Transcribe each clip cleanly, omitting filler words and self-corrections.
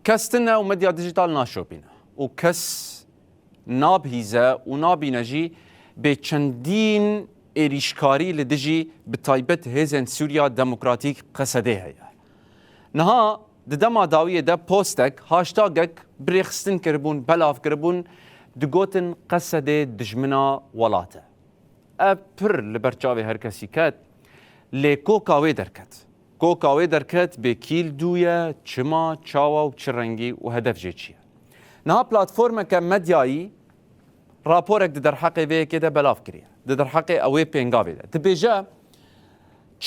كستنا وميديا ديجيتال ناشوبينا وكس نابهيزة ونابينجي بچندين إريشكاري لدجي بتايبت هيزن سوريا ديمقراطيك قصديها نها دما داوية دا بوستك هاشتاجك بريخستن كربون بلاف كربون دقوتن قصده دجمنا ولاته أبر لبرچاوي هركسي كات لكوكاوي دركت كوكاوي دركت بكيل دوية چما چاوا و چرنگي و هدف جيچيه نها بلاتفورم كمدياي راپورك در حقي وي كده بلاف كريه در حقي اوي بينغاوي ده تبيجا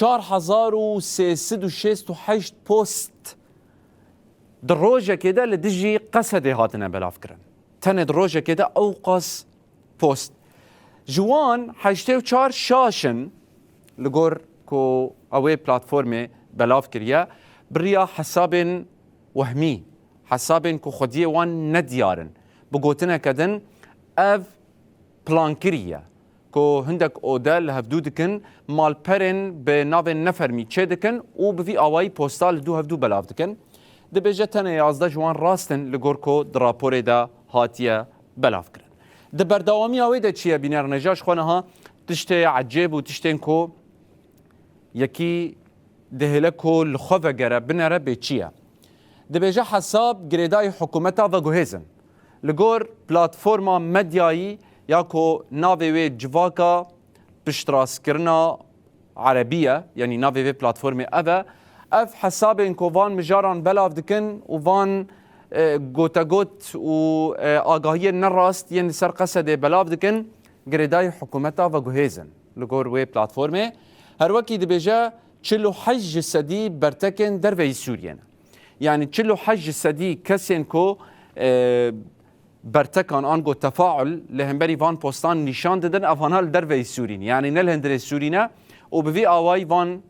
4368 بوست دروجه كده لدجي قصدي هاتنا بلاف كرن تن دروجه كده اوقص بوست جوان حاجتو 4 شاشن لغور كو اوي بلاتفورمي بلاف كريا بريا حساب وهمي حساب كو خديه وان نديارن بقوتنا كدن اف بلانكريا كو هندك اودال هفدودكن مال برن بنافن نفرمي تشيدكن وبفي اواي بوستال دو هفدو بلافدكن دبجتنا يازدا جوان راستن لغوركو درابوري دا هاتيه بلافكرن دبرداوامي اوي دا چيه بينار نجاش خونها تشتي عجيب وتشتنكو يكي دهلكو لخوفا جرا بنره بيچيه دبجه حساب جريداي حكومتا وجوهزن لغور بلاتفورما مدياي ياكو نافي جواكا بشتراس كرنا عربية يعني نافي بلاتفورمي أبا أف حساب إنكو فان مجاران بلاف دكن وفان غوتا غوت و آگاهی نراست يعني سر قصد بلاف دكن جريداي حكومتا وجوهزن لغور وي بلاتفورمي هر وكي دبجا تشلو حج سدي برتكن دروي سوريان يعني تشلو حج سدي كسينكو برتكان آنگو تفاعل لهمبري فان بوستان نشان دادن افانال دروي سورين يعني نلهندر سورينا و بفي آواي فان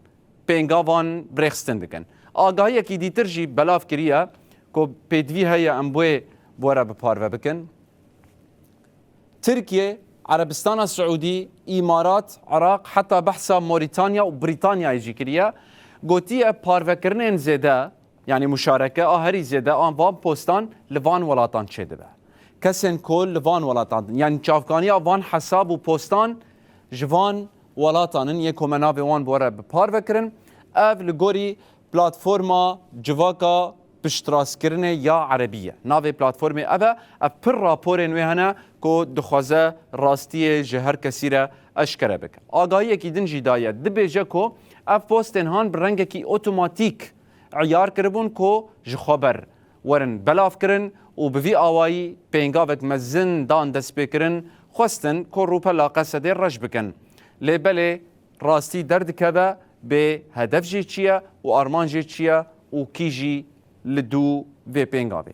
بينغا فان بريخستن دكن آگاهی اکی دیتر جی بلاف کریا کو پیدوی هیا امبوی بورا بپارو بکن تركيا عربستان السعودي إمارات عراق حتى بحثا موريتانيا وبريطانيا يجي كريا قوتي بارفكرنين زيدا يعني مشاركة هري زيدا آن فان بوستان لفان ولاتان تشيدبه كسن كل لفان ولاتان يعني شافكانيا فان حساب وبوستان جوان ولاتان يكو منافي وان بورا بارفكرن اف لغوري بلاتفورما جواكا بشتراس كرنه يا عربية نافي بلاتفورمي أبا أبر رابورين وهنا كو دخوازة راستية جهر كثيرة أشكره بك آگاهی اکی دن جداية دبيجا كو اف بوستن هان برنگه كي اوتوماتيك عيار كربون كو جخبر ورن بلاف كرن و بفي آواي بينغاوت مزن دان دست بكرن خواستن كو روپا لاقه سده رج بكن لبالي راستي درد كبا به هدف جي چيه و ارمان جي چيه و كي جي لدو في بينغاوي